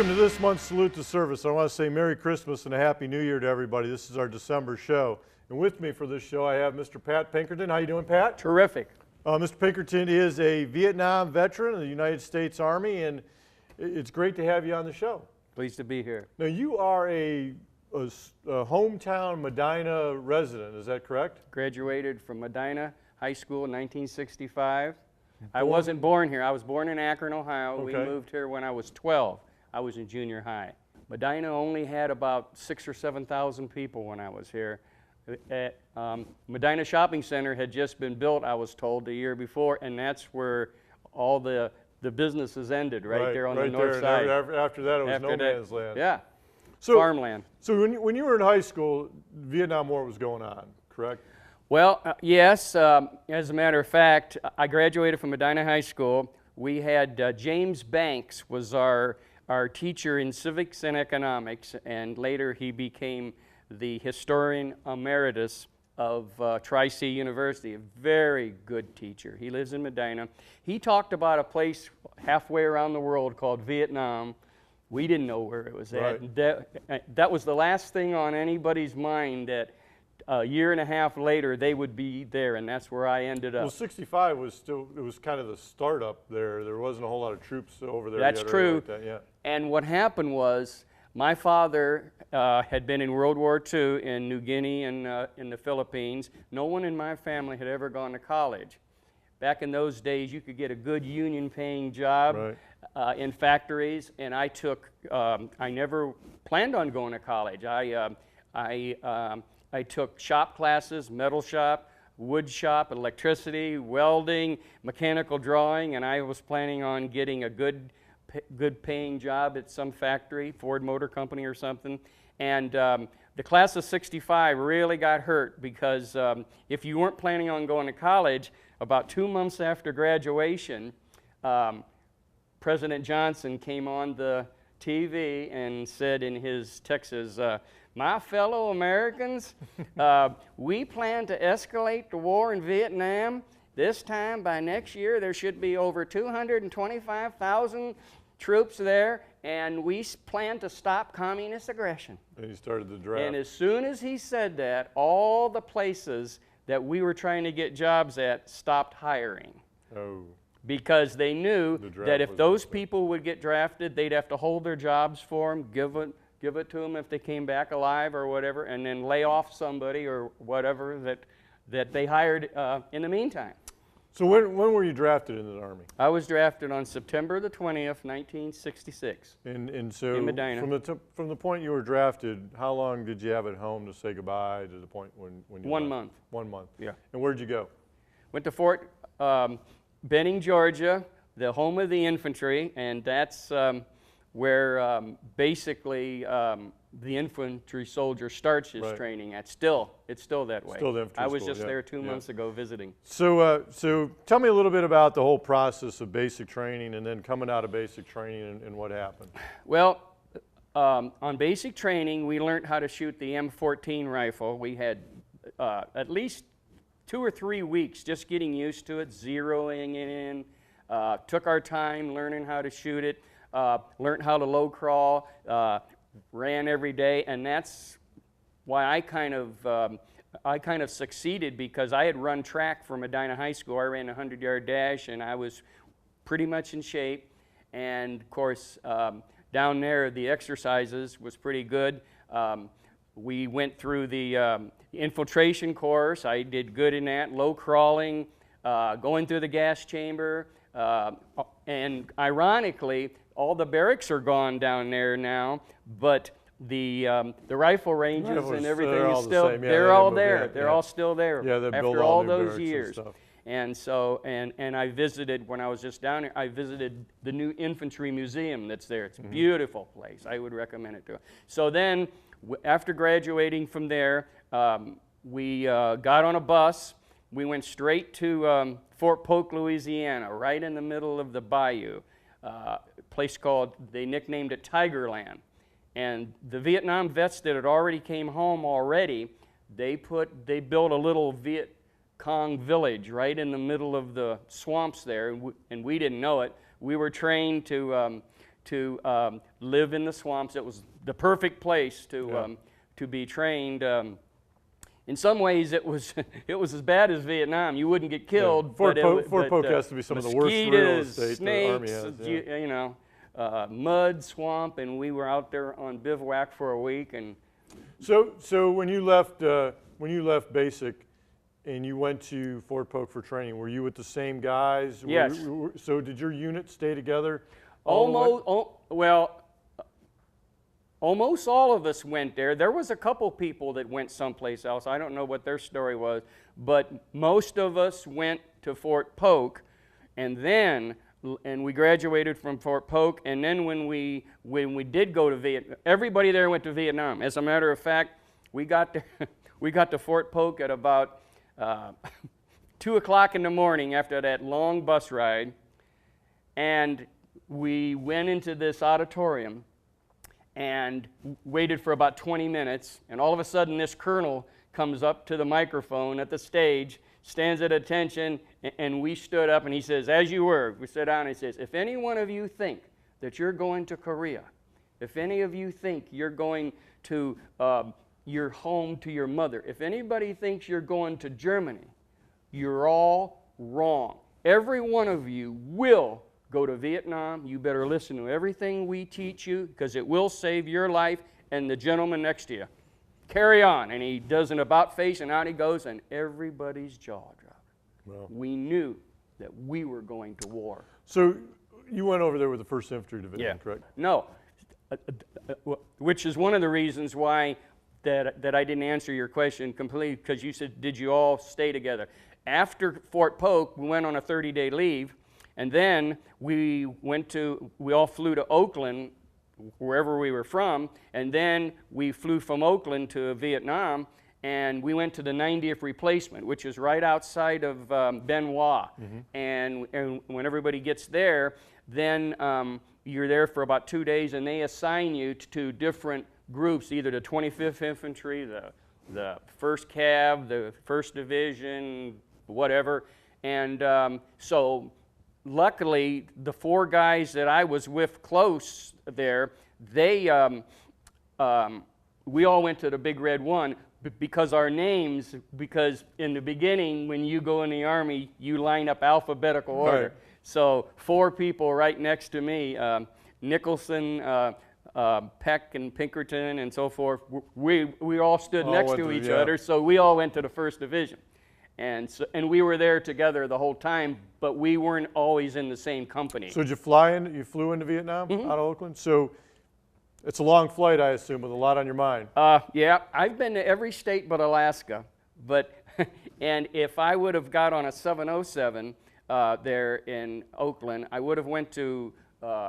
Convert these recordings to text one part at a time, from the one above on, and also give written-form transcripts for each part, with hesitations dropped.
Welcome to this month's Salute to Service. I want to say Merry Christmas and a Happy New Year to everybody. This is our December show. And with me for this show, I have Mr. Pat Pinkerton. How you doing, Pat? Terrific. Mr. Pinkerton is a Vietnam veteran of the United States Army, and it's great to have you on the show. Pleased to be here. Now, you are a hometown Medina resident, is that correct? Graduated from Medina High School in 1965. I wasn't born here. I was born in Akron, Ohio. Okay. We moved here when I was 12. I was in junior high. Medina only had about 6,000 or 7,000 people when I was here. Medina Shopping Center had just been built, I was told, the year before, and that's where all the businesses ended, right there on the north side. After that, it was no man's land. Yeah, So, farmland. So when you were in high school, Vietnam War was going on, correct? Well, yes. As a matter of fact, I graduated from Medina High School. We had James Banks was our teacher in civics and economics, and later he became the historian emeritus of Tri-C University, a very good teacher. He lives in Medina. He talked about a place halfway around the world called Vietnam. We didn't know where it was at. Right. That was the last thing on anybody's mind, that a year and a half later they would be there, and that's where I ended up. Well, 65 was still, it was kind of the startup there. There wasn't a whole lot of troops over there That's yet. true. Like that, yeah. And what happened was, my father had been in World War II in New Guinea and in the Philippines. No one in my family had ever gone to college. Back in those days, you could get a good union-paying job in factories, and I never planned on going to college. I took shop classes, metal shop, wood shop, electricity, welding, mechanical drawing, and I was planning on getting a good paying job at some factory, Ford Motor Company or something. And the class of 65 really got hurt because if you weren't planning on going to college, about 2 months after graduation, President Johnson came on the TV and said in his Texas, "My fellow Americans, we plan to escalate the war in Vietnam. This time, by next year, there should be over 225,000 troops there, and we plan to stop communist aggression." And he started the draft. And as soon as he said that, all the places that we were trying to get jobs at stopped hiring. Oh. Because they knew that if those missing. people would get drafted, they'd have to hold their jobs for them, give it to them if they came back alive or whatever, and then lay off somebody or whatever that they hired in the meantime. So when were you drafted into the Army? I was drafted on September the 20th, 1966. And so in Medina. From the point you were drafted, how long did you have at home to say goodbye to the point when you 1 left? month. 1 month. Yeah. And where'd you go? Went to Fort Benning, Georgia, the home of the infantry, and that's where basically the infantry soldier starts his training at. It's still that way. Still the infantry I was school, just there 2 months ago visiting. So, so tell me a little bit about the whole process of basic training and then coming out of basic training and what happened. Well, on basic training, we learned how to shoot the M14 rifle. We had at least 2 or 3 weeks just getting used to it, zeroing it in, took our time learning how to shoot it, learned how to low crawl, ran every day, and that's why I kind of succeeded, because I had run track for Medina High School. I ran a 100-yard dash, and I was pretty much in shape. And of course, down there, the exercises was pretty good. We went through the infiltration course. I did good in that, low crawling, going through the gas chamber, and ironically, all the barracks are gone down there now, but the rifle ranges and everything is still, they're all there. They're all still there after all those years. And so, and I visited, when I was just down here, I visited the new infantry museum that's there. It's a beautiful place. I would recommend it to. So then, after graduating from there, we got on a bus. We went straight to Fort Polk, Louisiana, right in the middle of the bayou. A place called, they nicknamed it Tigerland. And the Vietnam vets that had already came home already, they built a little Viet Cong village right in the middle of the swamps there, and we didn't know it. We were trained to to live in the swamps. It was the perfect place to be trained. In some ways, it was as bad as Vietnam. You wouldn't get killed. Fort Polk has to be some of the worst real estate the Army snakes, has. you know, mud, swamp, and we were out there on bivouac for a week. And so when you left basic and you went to Fort Polk for training, were you with the same guys? Yes. So did your unit stay together? Almost all of us went there. There was a couple people that went someplace else. I don't know what their story was, but most of us went to Fort Polk, and we graduated from Fort Polk. And then when we did go to Vietnam, everybody there went to Vietnam. As a matter of fact, we got to Fort Polk at about 2 o'clock in the morning after that long bus ride, and we went into this auditorium and waited for about 20 minutes, and all of a sudden this colonel comes up to the microphone at the stage, stands at attention, and we stood up, and he says, as you were, we sat down, and he says, if any one of you think that you're going to Korea, if any of you think you're going to your home to your mother, if anybody thinks you're going to Germany, you're all wrong. Every one of you will go to Vietnam. You better listen to everything we teach you, because it will save your life and the gentleman next to you. Carry on. And he does an about face, and out he goes, and everybody's jaw dropped. Well, we knew that we were going to war. So you went over there with the 1st Infantry Division, correct? No, which is one of the reasons why that I didn't answer your question completely, because you said, did you all stay together? After Fort Polk, we went on a 30-day leave, and then we all flew to Oakland, wherever we were from, and then we flew from Oakland to Vietnam, and we went to the 90th replacement, which is right outside of Ben Hoa. And when everybody gets there, then you're there for about 2 days, and they assign you to different groups, either the 25th Infantry, the 1st Cav, the 1st Division, whatever. And so luckily, the 4 guys that I was with close there, we all went to the Big Red One because our names, because in the beginning, when you go in the Army, you line up alphabetical order. Right. So 4 people right next to me, Nicholson, Peck and Pinkerton and so forth, we all stood next to each other, so we all went to the 1st Division. And we were there together the whole time, but we weren't always in the same company. So did you fly in? You flew into Vietnam out of Oakland? So it's a long flight, I assume, with a lot on your mind. Yeah, I've been to every state but Alaska. And if I would have got on a 707 there in Oakland, I would have went to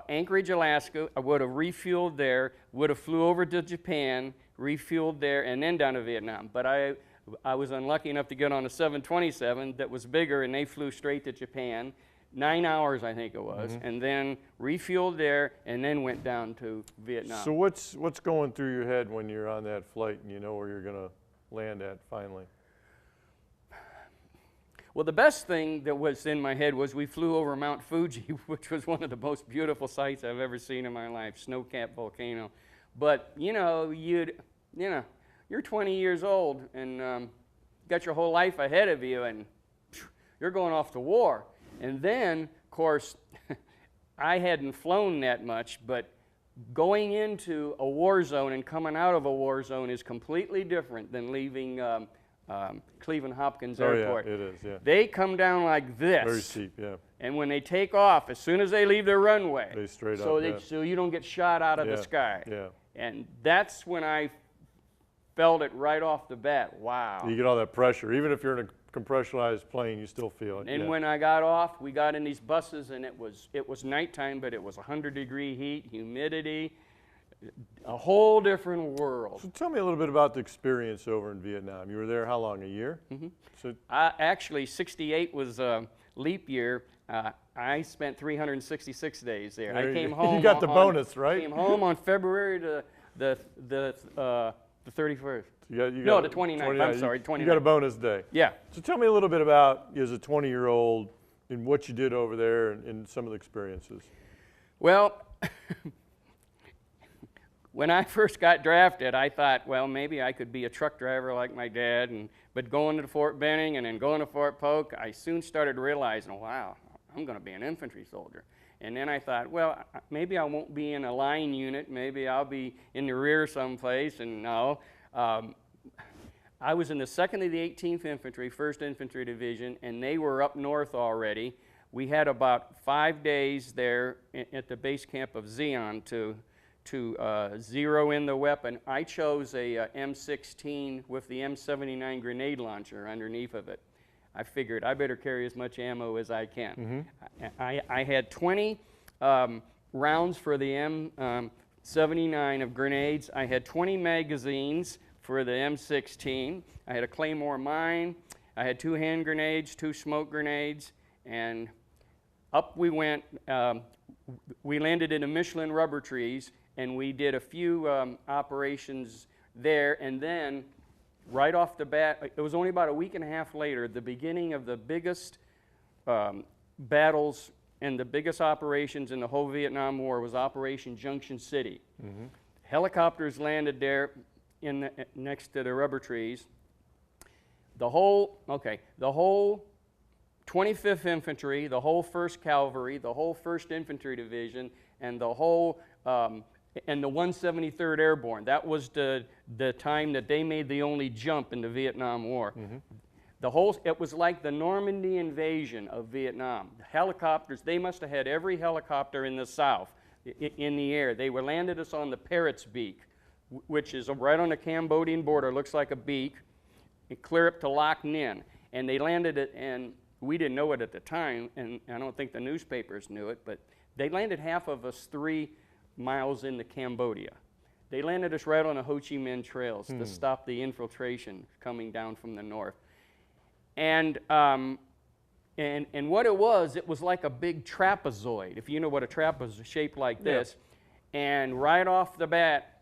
Anchorage, Alaska. I would have refueled there, would have flew over to Japan, refueled there, and then down to Vietnam. But I was unlucky enough to get on a 727 that was bigger, and they flew straight to Japan. 9 hours, I think it was, and then refueled there, and then went down to Vietnam. So what's going through your head when you're on that flight and you know where you're going to land at finally? Well, the best thing that was in my head was we flew over Mount Fuji, which was one of the most beautiful sights I've ever seen in my life, snow-capped volcano. But you're 20 years old and got your whole life ahead of you, and you're going off to war. And then, of course, I hadn't flown that much, but going into a war zone and coming out of a war zone is completely different than leaving Cleveland Hopkins Airport. Yeah, it is, yeah. They come down like this. Very steep, yeah. And when they take off, as soon as they leave their runway, they straight so up, so you don't get shot out of the sky. Yeah. And that's when I felt it right off the bat. Wow. You get all that pressure. Even if you're in a compressionized plane, you still feel it. And when I got off, we got in these buses, and it was nighttime, but it was 100-degree heat, humidity, a whole different world. So tell me a little bit about the experience over in Vietnam. You were there how long? A year? So Actually, 68 was a leap year. I spent 366 days there. I came home. You got the bonus, right? Came home on February the 31st. No, the 29th. I'm sorry, 29th. You got a bonus day. Yeah. So tell me a little bit about, as a 20-year-old, and what you did over there and some of the experiences. Well, when I first got drafted, I thought, well, maybe I could be a truck driver like my dad, but going to Fort Benning and then going to Fort Polk, I soon started realizing, wow, I'm going to be an infantry soldier. And then I thought, well, maybe I won't be in a line unit, maybe I'll be in the rear someplace, and no. I was in the 2nd of the 18th Infantry, 1st Infantry Division, and they were up north already. We had about 5 days there at the base camp of Zion to zero in the weapon. I chose a M16 with the M79 grenade launcher underneath of it. I figured I better carry as much ammo as I can. I had 20 rounds for the M79 of grenades. I had 20 magazines for the M16. I had a Claymore mine. I had 2 hand grenades, 2 smoke grenades, and up we went. We landed in the Michelin rubber trees, and we did a few operations there, and then right off the bat, it was only about a week and a half later, the beginning of the biggest battles and the biggest operations in the whole Vietnam War was Operation Junction City. Helicopters landed there next to the rubber trees. The whole 25th Infantry, the whole 1st Cavalry, the whole 1st Infantry Division, and the whole and the 173rd Airborne. That was the time that they made the only jump in the Vietnam War. It was like the Normandy invasion of Vietnam. The helicopters, they must have had every helicopter in the South in the air. They were landed us on the Parrot's Beak, which is right on the Cambodian border, looks like a beak, and clear up to Loc Ninh. And they landed it, and we didn't know it at the time, and I don't think the newspapers knew it, but they landed half of us 3 miles into Cambodia. They landed us right on the Ho Chi Minh trails to stop the infiltration coming down from the north. And what it was like a big trapezoid, if you know what a trapezoid is, shaped like this. And right off the bat,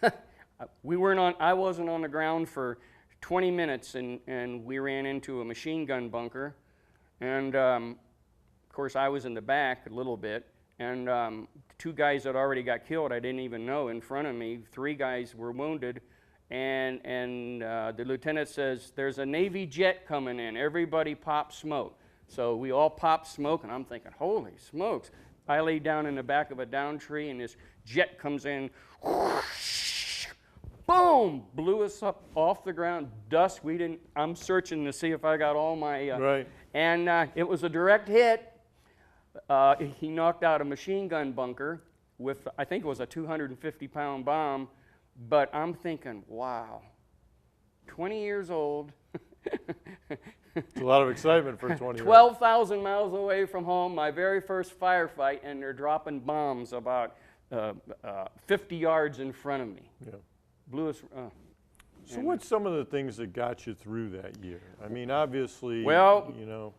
I wasn't on the ground for 20 minutes, and we ran into a machine gun bunker. And of course, I was in the back a little bit. And 2 guys that already got killed, I didn't even know, in front of me. 3 guys were wounded. And the lieutenant says, there's a Navy jet coming in. Everybody pop smoke. So we all popped smoke, and I'm thinking, holy smokes. I lay down in the back of a down tree, and this jet comes in. Whoosh, boom! Blew us up off the ground. Dust. I'm searching to see if I got all my... Right. And it was a direct hit. He knocked out a machine gun bunker with, I think it was a 250-pound bomb, but I'm thinking, wow, 20 years old. It's a lot of excitement for 20 years. 12,000 miles away from home, my very first firefight, and they're dropping bombs about 50 yards in front of me. Yeah. Blew us. So what's some of the things that got you through that year? I mean, obviously, well, you know.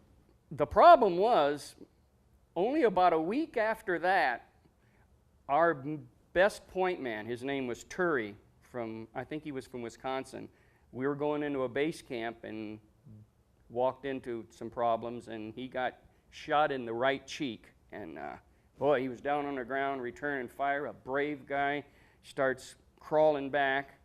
The problem was, only about a week after that, our best point man, his name was Turi, I think he was from Wisconsin. We were going into a base camp and walked into some problems, and he got shot in the right cheek. And boy, he was down on the ground, returning fire, a brave guy, starts crawling back.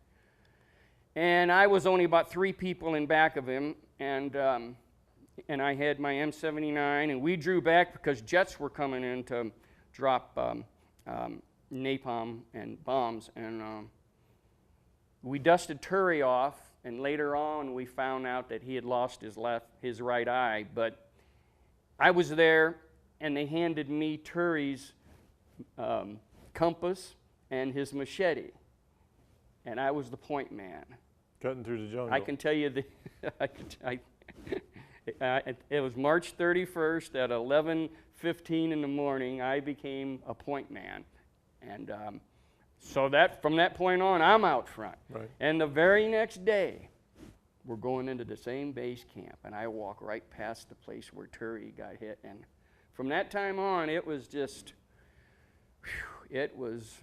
And I was only about 3 people in back of him, and I had my M79, and we drew back because jets were coming in to drop napalm and bombs. And we dusted Turi off, and later on we found out that he had lost his right eye. But I was there, and they handed me Turi's compass and his machete, and I was the point man. Cutting through the jungle. I can tell you it was March 31st at 11:15 in the morning. I became a point man, and so from that point on, I'm out front. Right. And the very next day, we're going into the same base camp, and I walk right past the place where Turi got hit. And from that time on, it was just, it was.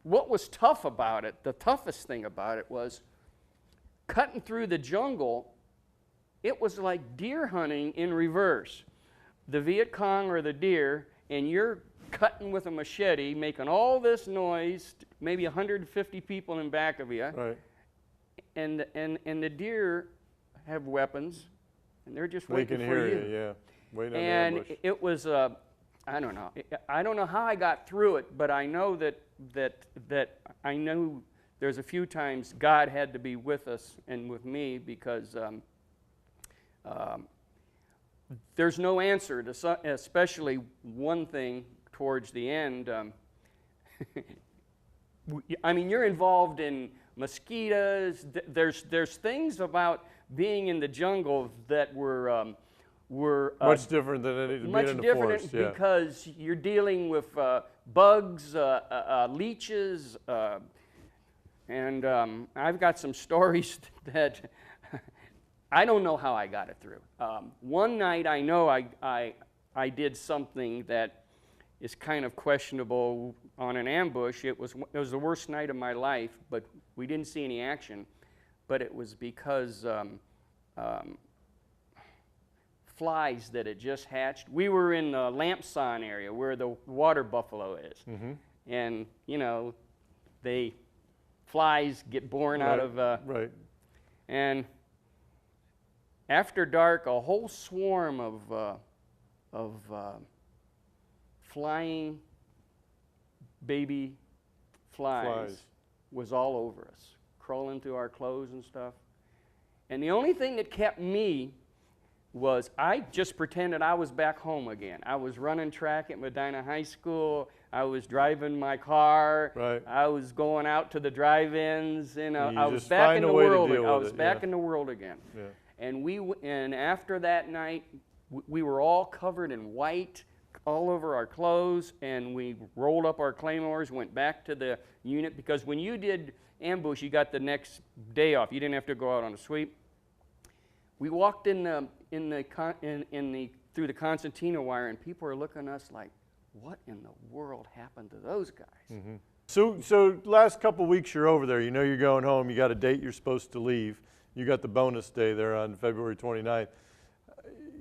What was tough about it, the toughest thing about it was cutting through the jungle. It was like deer hunting in reverse. The Viet Cong or the deer, and you're cutting with a machete, making all this noise, maybe 150 people in back of you. Right. And the deer have weapons, and they're just They waiting can for hear you. you, yeah. Waiting on the And ambush. it was, I don't know. I don't know how I got through it, but I know that I knew there's a few times God had to be with us and with me, because there's no answer to especially one thing towards the end. I mean, you're involved in mosquitoes. There's things about being in the jungle that were Much different than being in the forest. Yeah. because you're dealing with bugs, leeches, and I've got some stories that I don't know how I got it through. One night I know I did something that is kind of questionable on an ambush. It was the worst night of my life, but we didn't see any action. But it was because flies that had just hatched. We were in the Lampson area where the water buffalo is. Mm-hmm. And, you know, flies get born out of... right. And after dark, a whole swarm of flying baby flies was all over us, crawling through our clothes and stuff. And the only thing that kept me was I just pretended I was back home again. I was running track at Medina High School. I was driving my car. Right. I was going out to the drive-ins. You know, You I was just back find in a the way to world. deal I with was it, back yeah. in the world again. Yeah. And after that night, we were all covered in white all over our clothes, and we rolled up our claymores, went back to the unit, because when you did ambush, you got the next day off. You didn't have to go out on a sweep. We walked through the concertina wire, and people were looking at us like, what in the world happened to those guys? Mm-hmm. So last couple weeks you're over there. You know you're going home. You got a date you're supposed to leave. You got the bonus day there on February 29th.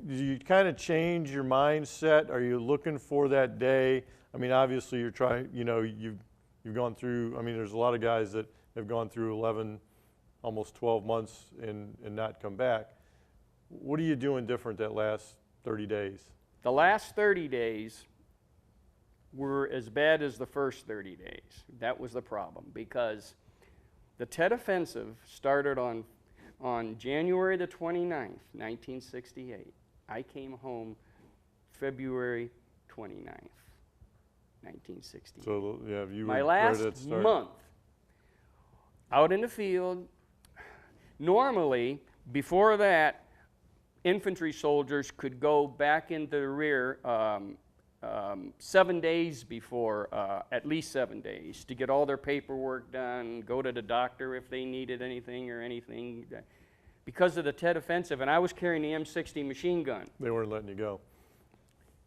Do you kind of change your mindset? Are you looking for that day? I mean, obviously you're trying, you know, you've gone through, I mean, there's a lot of guys that have gone through 11, almost 12 months and not come back. What are you doing different that last 30 days? The last 30 days were as bad as the first 30 days. That was the problem, because the Tet Offensive started on January the 29th, 1968. I came home February 29th, 1968. So yeah, you My were last right at the start. month out in the field. Normally, before that, infantry soldiers could go back into the rear 7 days before, at least 7 days, to get all their paperwork done, go to the doctor if they needed anything or anything. Because of the Tet Offensive, and I was carrying the M60 machine gun. They weren't letting you go.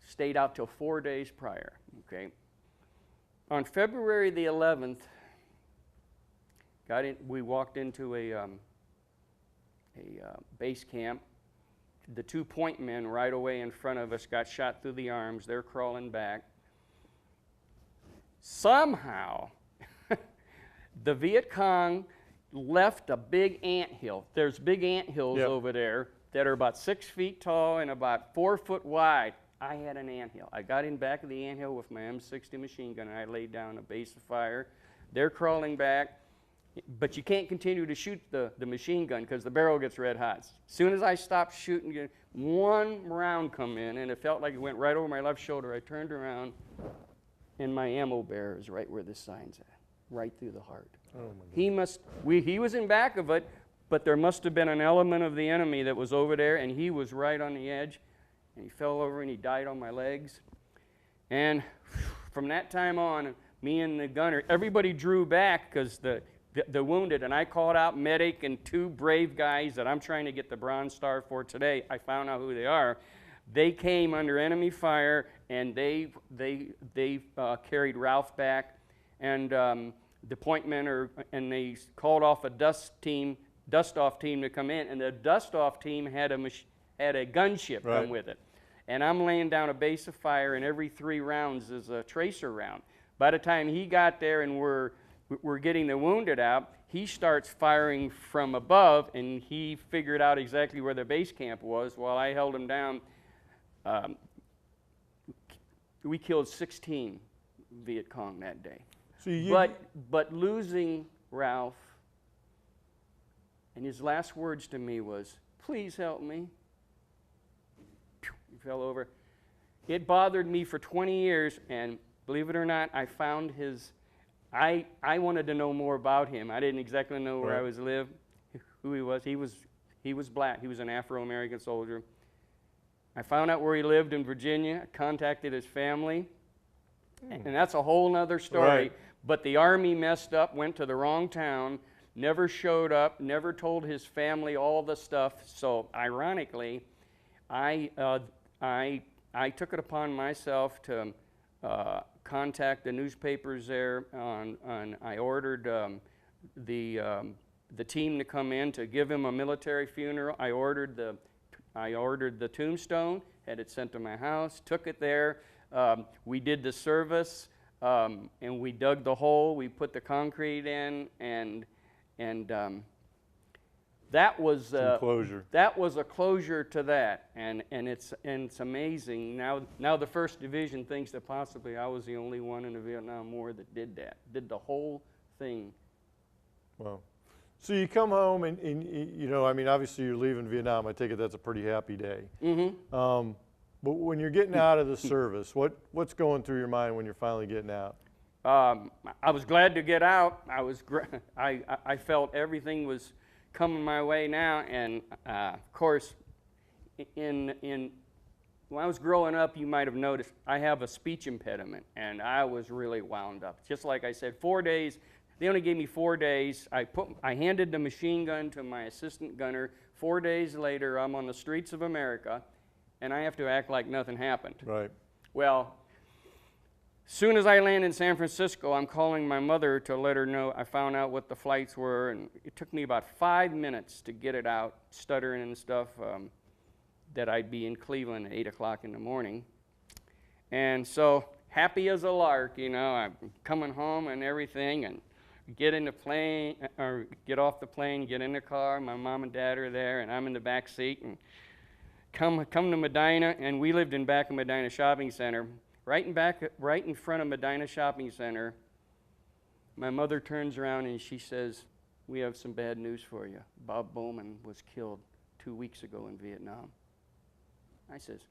Stayed out till 4 days prior, okay? On February the 11th, we walked into a base camp. The 2 point men right away in front of us got shot through the arms. They're crawling back. Somehow, the Viet Cong left a big anthill. There's big anthills over there that are about 6 feet tall and about 4 foot wide. I had an anthill. I got in back of the anthill with my M60 machine gun, and I laid down a base of fire. They're crawling back, but you can't continue to shoot the machine gun because the barrel gets red hot. As soon as I stopped shooting, one round come in, and it felt like it went right over my left shoulder. I turned around, and my ammo bearer is right where this sign's at, right through the heart. Oh my God. He was in back of it, but there must have been an element of the enemy that was over there, and he was right on the edge, and he fell over and he died on my legs. And from that time on, me and the gunner, everybody drew back because the wounded, and I called out medic and 2 brave guys that I'm trying to get the Bronze Star for today. I found out who they are. They came under enemy fire, and they carried Ralph back, and the point men and they called off a dust-off team to come in, and the dust-off team had a gunship come with it. and I'm laying down a base of fire, and every 3 rounds is a tracer round. By the time he got there and we're getting the wounded out, he starts firing from above, and he figured out exactly where the base camp was while I held him down. We killed 16 Viet Cong that day. So But losing Ralph, and his last words to me was, "Please help me." He fell over. It bothered me for 20 years, and believe it or not, I found his, I wanted to know more about him. I didn't exactly know where I was who he was. He was black. He was an Afro-American soldier. I found out where he lived in Virginia, contacted his family, and that's a whole nother story. Right. But the Army messed up, went to the wrong town, never showed up, never told his family all the stuff. So ironically, I took it upon myself to contact the newspapers there. I ordered the team to come in to give him a military funeral. I ordered the tombstone, had it sent to my house, took it there. We did the service, and we dug the hole. We put the concrete in, and that was closure. That was a closure to that, and it's amazing. Now the First Division thinks that possibly I was the only one in the Vietnam War that did that, did the whole thing. Wow. So you come home and you know, I mean, obviously you're leaving Vietnam. I take it that's a pretty happy day. Mm-hmm. But when you're getting out of the service, what's going through your mind when you're finally getting out? I was glad to get out. I felt everything was coming my way now, and of course, when I was growing up, you might have noticed I have a speech impediment, and I was really wound up. Just like I said, 4 days. They only gave me 4 days. I handed the machine gun to my assistant gunner. 4 days later, I'm on the streets of America, and I have to act like nothing happened. Right. Well, as soon as I land in San Francisco, I'm calling my mother to let her know I found out what the flights were, and it took me about 5 minutes to get it out, stuttering and stuff, that I'd be in Cleveland at 8 o'clock in the morning. And so, happy as a lark, you know, I'm coming home and everything, and get in the plane, or get off the plane, get in the car. My mom and dad are there, and I'm in the back seat, and come to Medina, and we lived in back of Medina Shopping Center. Right in front of Medina Shopping Center, my mother turns around and she says, "We have some bad news for you. Bob Bowman was killed 2 weeks ago in Vietnam." I says,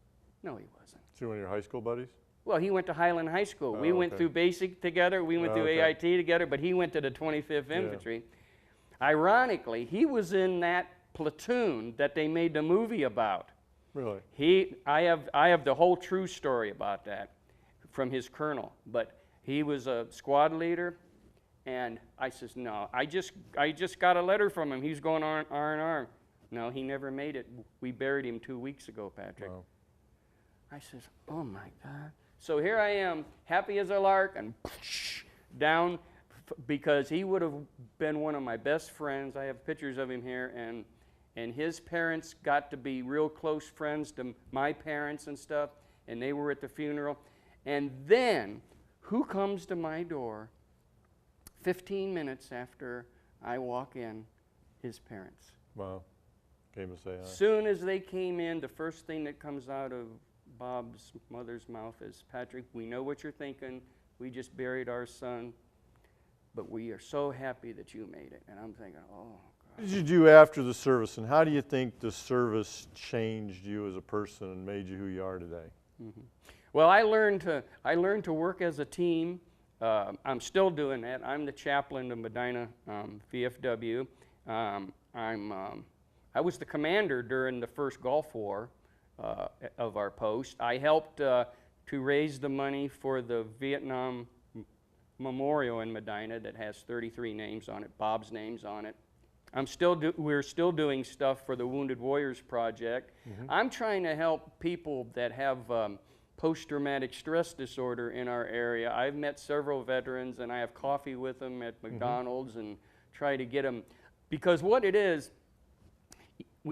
"No, he wasn't." So one of your high school buddies? Well, he went to Highland High School. We went okay. through basic together. We went through AIT together, but he went to the 25th Infantry. Ironically, he was in that platoon that they made the movie about. Really? I have the whole true story about that from his colonel, but he was a squad leader, and I says, "No, I just got a letter from him. He's going R&R. No, he never made it. We buried him 2 weeks ago, Patrick." Wow. I says, "Oh my God." So here I am, happy as a lark, and down, because he would have been one of my best friends. I have pictures of him here, and his parents got to be real close friends to my parents and stuff, and they were at the funeral. And then, who comes to my door 15 minutes after I walk in? His parents. Wow. Came to say hi. Soon as they came in, the first thing that comes out of Bob's mother's mouth is, "Patrick, we know what you're thinking. We just buried our son, but we are so happy that you made it." And I'm thinking, oh, God. What did you do after the service, and how do you think the service changed you as a person and made you who you are today? Mm-hmm. Well, I learned to work as a team. I'm still doing that. I'm the chaplain of Medina VFW. I was the commander during the first Gulf War of our post. I helped to raise the money for the Vietnam Memorial in Medina that has 33 names on it, Bob's name's on it. We're still doing stuff for the Wounded Warriors Project. Mm-hmm. I'm trying to help people that have post-traumatic stress disorder in our area. I've met several veterans, and I have coffee with them at McDonald's and try to get them, because what it is,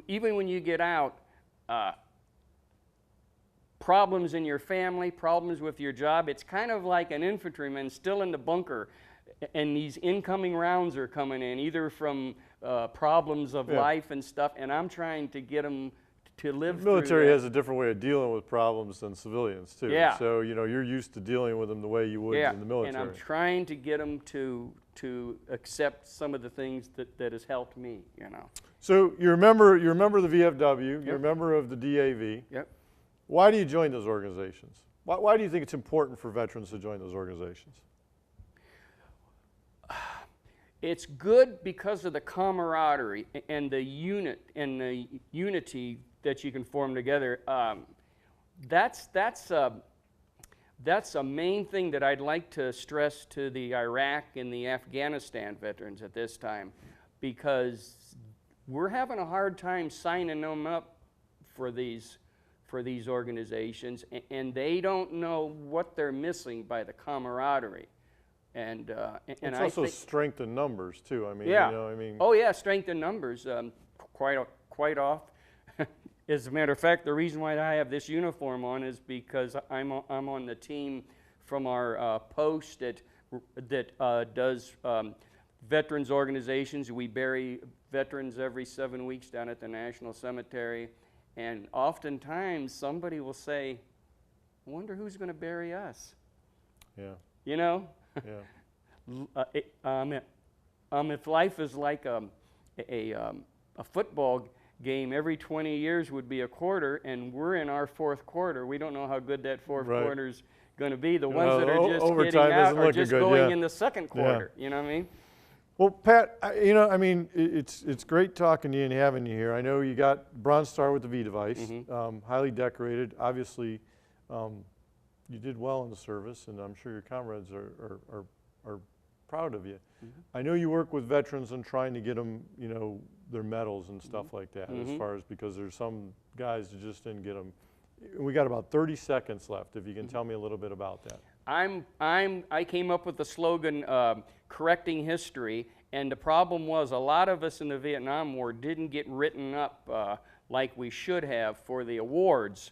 even when you get out, problems in your family, problems with your job. It's kind of like an infantryman still in the bunker, and these incoming rounds are coming in, either from problems of life and stuff, and I'm trying to get them to live The military through has a different way of dealing with problems than civilians too. Yeah. So you're used to dealing with them the way you would in the military. And I'm trying to get them to accept some of the things that has helped me. So you're a member of the VFW. You're a member of the DAV. Yep. Why do you join those organizations? Why do you think it's important for veterans to join those organizations? It's good because of the camaraderie and the unity that you can form together. That's a main thing that I'd like to stress to the Iraq and the Afghanistan veterans at this time, because we're having a hard time signing them up for these organizations, and they don't know what they're missing by the camaraderie. And It's I also think, strength in numbers too. I mean, yeah. Oh yeah, strength in numbers. Quite off. As a matter of fact, the reason why I have this uniform on is because I'm on the team from our post that does veterans organizations. We bury veterans every 7 weeks down at the National Cemetery, and oftentimes somebody will say, "I wonder who's going to bury us." Yeah. Yeah. If life is like a football game, every 20 years would be a quarter, and we're in our fourth quarter. We don't know how good that fourth quarter's going to be. The ones that are just getting out are just going in the second quarter. You know what I mean? Well, Pat, it's great talking to you and having you here. I know you got Bronze Star with the V device, highly decorated. Obviously, you did well in the service, and I'm sure your comrades are proud of you. I know you work with veterans on trying to get them, their medals and stuff like that, as far as, because there's some guys that just didn't get them. We got about 30 seconds left. If you can tell me a little bit about that. I came up with the slogan, correcting history, and the problem was a lot of us in the Vietnam War didn't get written up like we should have for the awards.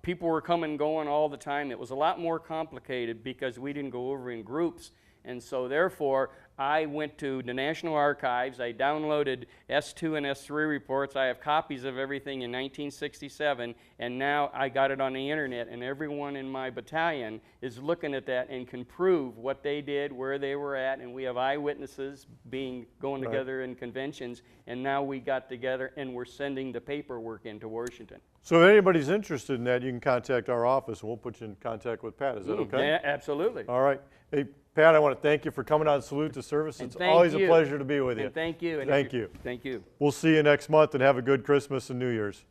People were coming and going all the time. It was a lot more complicated because we didn't go over in groups. And so therefore, I went to the National Archives. I downloaded S2 and S3 reports. I have copies of everything in 1967, and now I got it on the internet, and everyone in my battalion is looking at that and can prove what they did, where they were at, and we have eyewitnesses going together in conventions, and now we got together and we're sending the paperwork into Washington. So if anybody's interested in that, you can contact our office, and we'll put you in contact with Pat. Is that okay? Yeah, absolutely. All right. Hey, Pat, I want to thank you for coming on Salute to Service. It's always a pleasure to be with you. And thank you. And thank you. Thank you. We'll see you next month, and have a good Christmas and New Year's.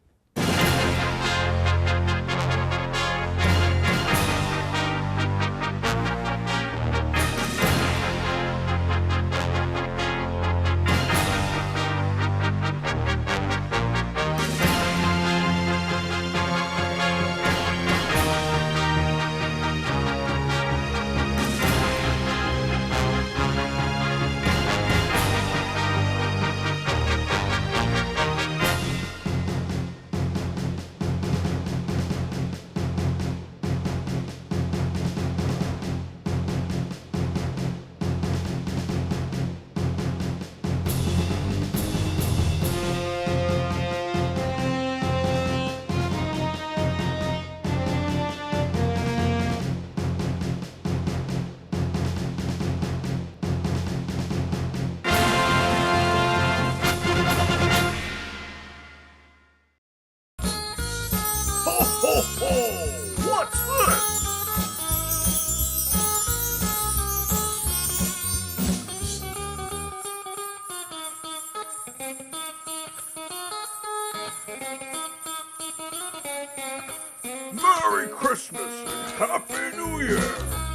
What's this? Merry Christmas and Happy New Year!